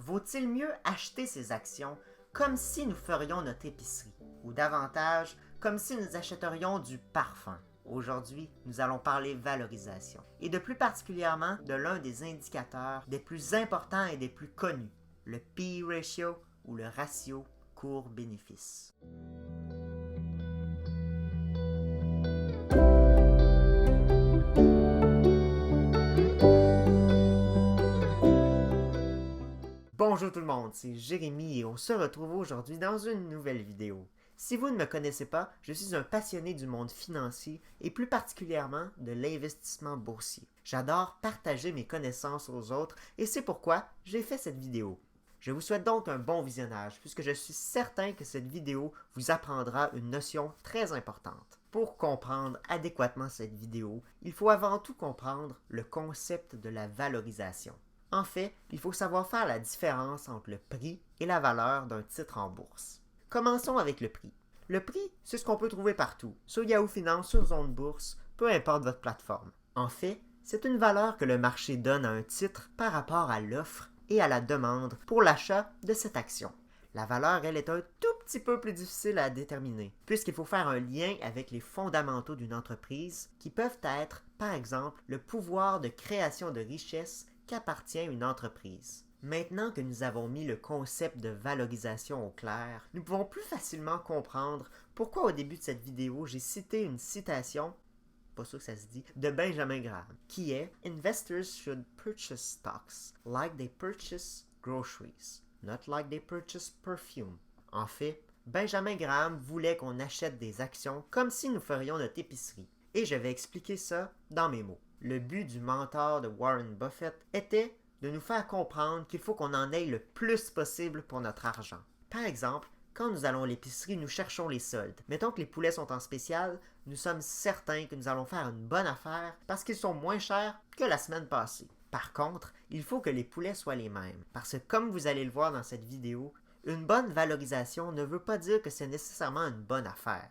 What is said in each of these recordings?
Vaut-il mieux acheter ces actions comme si nous ferions notre épicerie, ou davantage comme si nous achèterions du parfum? Aujourd'hui, nous allons parler valorisation, et de plus particulièrement de l'un des indicateurs des plus importants et des plus connus, le P/E ratio ou le ratio cours-bénéfice. Bonjour tout le monde, c'est Jérémy et on se retrouve aujourd'hui dans une nouvelle vidéo. Si vous ne me connaissez pas, je suis un passionné du monde financier et plus particulièrement de l'investissement boursier. J'adore partager mes connaissances aux autres et c'est pourquoi j'ai fait cette vidéo. Je vous souhaite donc un bon visionnage puisque je suis certain que cette vidéo vous apprendra une notion très importante. Pour comprendre adéquatement cette vidéo, il faut avant tout comprendre le concept de la valorisation. En fait, il faut savoir faire la différence entre le prix et la valeur d'un titre en bourse. Commençons avec le prix. Le prix, c'est ce qu'on peut trouver partout, sur Yahoo Finance, sur Zone Bourse, peu importe votre plateforme. En fait, c'est une valeur que le marché donne à un titre par rapport à l'offre et à la demande pour l'achat de cette action. La valeur, elle, est un tout petit peu plus difficile à déterminer, puisqu'il faut faire un lien avec les fondamentaux d'une entreprise qui peuvent être, par exemple, le pouvoir de création de richesse qu'appartient à une entreprise. Maintenant que nous avons mis le concept de valorisation au clair, nous pouvons plus facilement comprendre pourquoi au début de cette vidéo j'ai cité une citation, pas sûr que ça se dit, de Benjamin Graham, qui est « Investors should purchase stocks like they purchase groceries, not like they purchase perfume ». En fait, Benjamin Graham voulait qu'on achète des actions comme si nous ferions notre épicerie. Et je vais expliquer ça dans mes mots. Le but du mentor de Warren Buffett était de nous faire comprendre qu'il faut qu'on en ait le plus possible pour notre argent. Par exemple, quand nous allons à l'épicerie, nous cherchons les soldes. Mettons que les poulets sont en spécial, nous sommes certains que nous allons faire une bonne affaire parce qu'ils sont moins chers que la semaine passée. Par contre, il faut que les poulets soient les mêmes, parce que comme vous allez le voir dans cette vidéo, une bonne valorisation ne veut pas dire que c'est nécessairement une bonne affaire.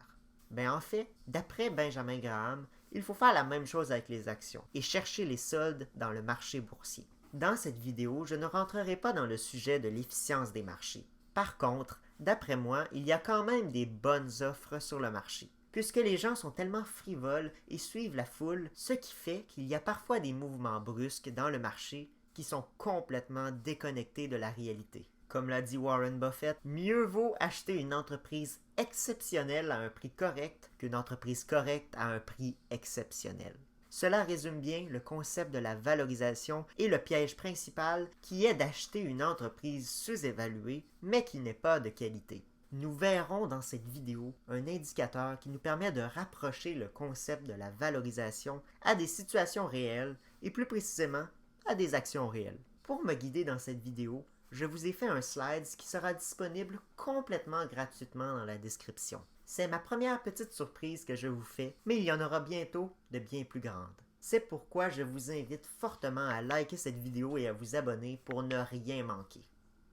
En fait, d'après Benjamin Graham, il faut faire la même chose avec les actions et chercher les soldes dans le marché boursier. Dans cette vidéo, je ne rentrerai pas dans le sujet de l'efficience des marchés. Par contre, d'après moi, il y a quand même des bonnes offres sur le marché, puisque les gens sont tellement frivoles et suivent la foule, ce qui fait qu'il y a parfois des mouvements brusques dans le marché qui sont complètement déconnectés de la réalité. Comme l'a dit Warren Buffett, mieux vaut acheter une entreprise exceptionnelle à un prix correct qu'une entreprise correcte à un prix exceptionnel. Cela résume bien le concept de la valorisation et le piège principal qui est d'acheter une entreprise sous-évaluée mais qui n'est pas de qualité. Nous verrons dans cette vidéo un indicateur qui nous permet de rapprocher le concept de la valorisation à des situations réelles et plus précisément à des actions réelles. Pour me guider dans cette vidéo, je vous ai fait un slide qui sera disponible complètement gratuitement dans la description. C'est ma première petite surprise que je vous fais, mais il y en aura bientôt de bien plus grandes. C'est pourquoi je vous invite fortement à liker cette vidéo et à vous abonner pour ne rien manquer.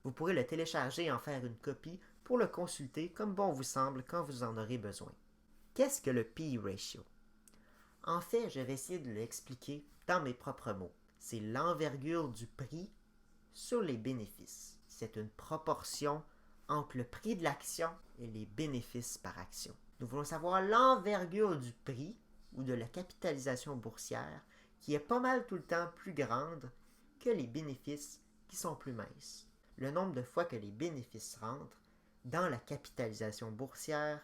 Vous pourrez le télécharger et en faire une copie pour le consulter comme bon vous semble quand vous en aurez besoin. Qu'est-ce que le P/E ratio? En fait, je vais essayer de l'expliquer dans mes propres mots. C'est l'envergure du prix sur les bénéfices. C'est une proportion entre le prix de l'action et les bénéfices par action. Nous voulons savoir l'envergure du prix ou de la capitalisation boursière qui est pas mal tout le temps plus grande que les bénéfices qui sont plus minces. Le nombre de fois que les bénéfices rentrent dans la capitalisation boursière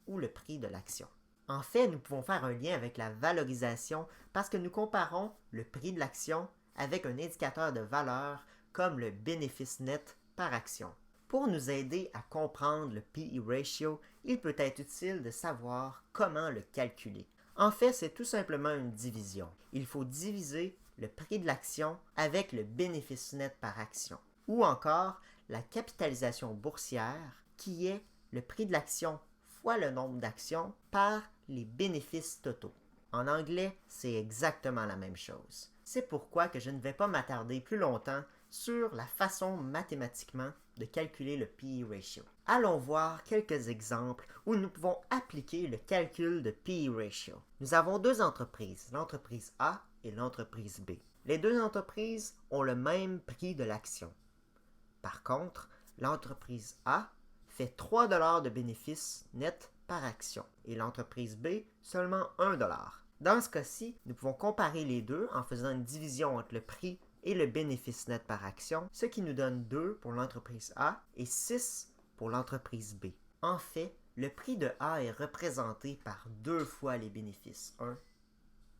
ou le prix de l'action. En fait, nous pouvons faire un lien avec la valorisation parce que nous comparons le prix de l'action avec un indicateur de valeur comme le bénéfice net par action. Pour nous aider à comprendre le P/E ratio, il peut être utile de savoir comment le calculer. En fait, c'est tout simplement une division. Il faut diviser le prix de l'action avec le bénéfice net par action. Ou encore la capitalisation boursière, qui est le prix de l'action fois le nombre d'actions par les bénéfices totaux. En anglais, c'est exactement la même chose. C'est pourquoi que je ne vais pas m'attarder plus longtemps sur la façon mathématiquement de calculer le P/E ratio. Allons voir quelques exemples où nous pouvons appliquer le calcul de P/E ratio. Nous avons deux entreprises, l'entreprise A et l'entreprise B. Les deux entreprises ont le même prix de l'action. contre, l'entreprise A fait 3 $ de bénéfices nets par action et l'entreprise B seulement 1 $. Dans ce cas-ci, nous pouvons comparer les deux en faisant une division entre le prix et le bénéfice net par action, ce qui nous donne 2 pour l'entreprise A et 6 pour l'entreprise B. En fait, le prix de A est représenté par 2 fois les bénéfices, 1,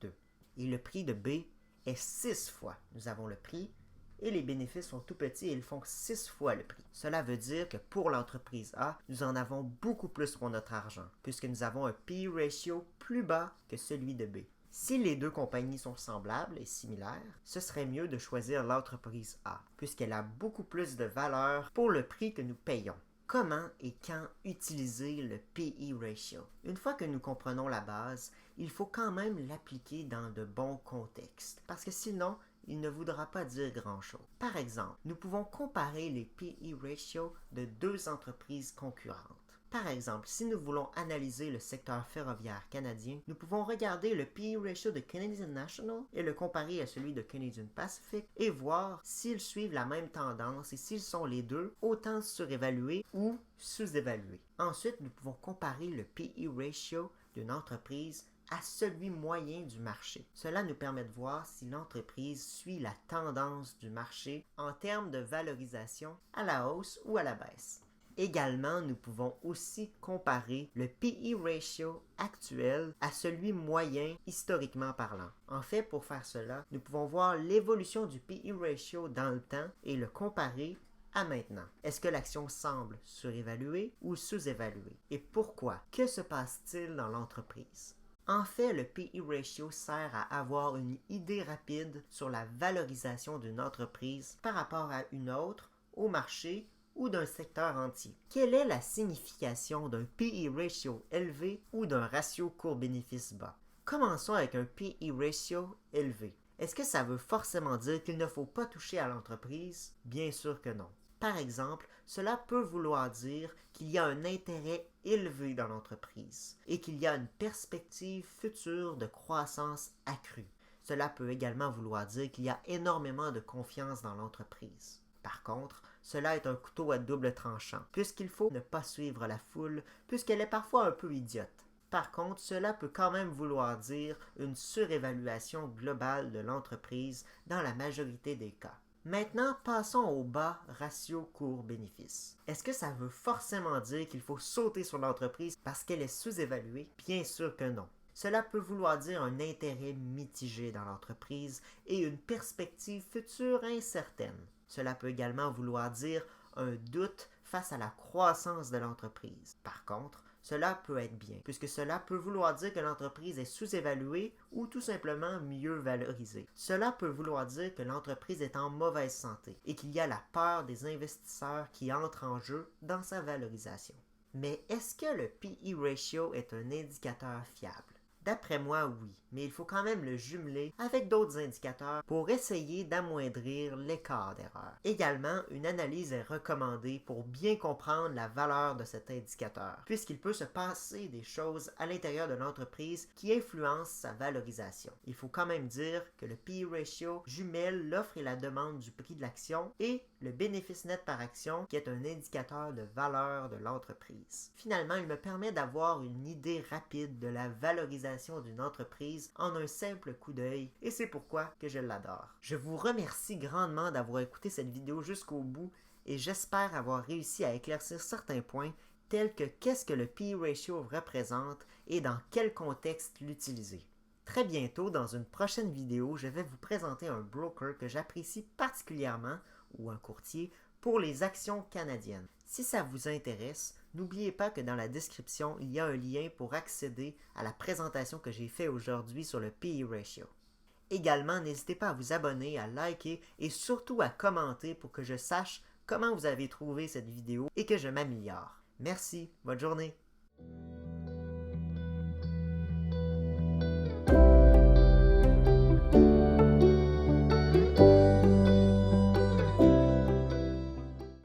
2. Et le prix de B est 6 fois. Nous avons le prix et les bénéfices sont tout petits et ils font 6 fois le prix. Cela veut dire que pour l'entreprise A, nous en avons beaucoup plus pour notre argent, puisque nous avons un P/E ratio plus bas que celui de B. Si les deux compagnies sont semblables et similaires, ce serait mieux de choisir l'entreprise A, puisqu'elle a beaucoup plus de valeur pour le prix que nous payons. Comment et quand utiliser le P/E ratio? Une fois que nous comprenons la base, il faut quand même l'appliquer dans de bons contextes, parce que sinon, il ne voudra pas dire grand-chose. Par exemple, nous pouvons comparer les P/E ratio de deux entreprises concurrentes. Par exemple, si nous voulons analyser le secteur ferroviaire canadien, nous pouvons regarder le P/E ratio de Canadian National et le comparer à celui de Canadian Pacific et voir s'ils suivent la même tendance et s'ils sont les deux autant surévalués ou sous-évalués. Ensuite, nous pouvons comparer le P/E ratio d'une entreprise à celui moyen du marché. Cela nous permet de voir si l'entreprise suit la tendance du marché en termes de valorisation à la hausse ou à la baisse. Également, nous pouvons aussi comparer le P/E ratio actuel à celui moyen historiquement parlant. En fait, pour faire cela, nous pouvons voir l'évolution du P/E ratio dans le temps et le comparer à maintenant. Est-ce que l'action semble surévaluée ou sous-évaluée? Et pourquoi? Que se passe-t-il dans l'entreprise? En fait, le P/E ratio sert à avoir une idée rapide sur la valorisation d'une entreprise par rapport à une autre, au marché ou d'un secteur entier. Quelle est la signification d'un P/E ratio élevé ou d'un ratio court-bénéfice bas? Commençons avec un P/E ratio élevé. Est-ce que ça veut forcément dire qu'il ne faut pas toucher à l'entreprise? Bien sûr que non. Par exemple, cela peut vouloir dire qu'il y a un intérêt élevé dans l'entreprise et qu'il y a une perspective future de croissance accrue. Cela peut également vouloir dire qu'il y a énormément de confiance dans l'entreprise. Par contre, cela est un couteau à double tranchant, puisqu'il faut ne pas suivre la foule, puisqu'elle est parfois un peu idiote. Par contre, cela peut quand même vouloir dire une surévaluation globale de l'entreprise dans la majorité des cas. Maintenant, passons au bas ratio court-bénéfice. Est-ce que ça veut forcément dire qu'il faut sauter sur l'entreprise parce qu'elle est sous-évaluée? Bien sûr que non. Cela peut vouloir dire un intérêt mitigé dans l'entreprise et une perspective future incertaine. Cela peut également vouloir dire un doute face à la croissance de l'entreprise. Par contre, cela peut être bien, puisque cela peut vouloir dire que l'entreprise est sous-évaluée ou tout simplement mieux valorisée. Cela peut vouloir dire que l'entreprise est en mauvaise santé et qu'il y a la peur des investisseurs qui entrent en jeu dans sa valorisation. Mais est-ce que le P/E ratio est un indicateur fiable? D'après moi, oui, mais il faut quand même le jumeler avec d'autres indicateurs pour essayer d'amoindrir l'écart d'erreur. Également, une analyse est recommandée pour bien comprendre la valeur de cet indicateur, puisqu'il peut se passer des choses à l'intérieur de l'entreprise qui influencent sa valorisation. Il faut quand même dire que le P/E ratio jumelle l'offre et la demande du prix de l'action et le bénéfice net par action qui est un indicateur de valeur de l'entreprise. Finalement, il me permet d'avoir une idée rapide de la valorisation d'une entreprise en un simple coup d'œil et c'est pourquoi que je l'adore. Je vous remercie grandement d'avoir écouté cette vidéo jusqu'au bout et j'espère avoir réussi à éclaircir certains points tels que qu'est-ce que le P/E ratio représente et dans quel contexte l'utiliser. Très bientôt, dans une prochaine vidéo, je vais vous présenter un broker que j'apprécie particulièrement, ou un courtier, pour les actions canadiennes. Si ça vous intéresse, n'oubliez pas que dans la description, il y a un lien pour accéder à la présentation que j'ai faite aujourd'hui sur le P/E ratio. Également, n'hésitez pas à vous abonner, à liker et surtout à commenter pour que je sache comment vous avez trouvé cette vidéo et que je m'améliore. Merci, bonne journée!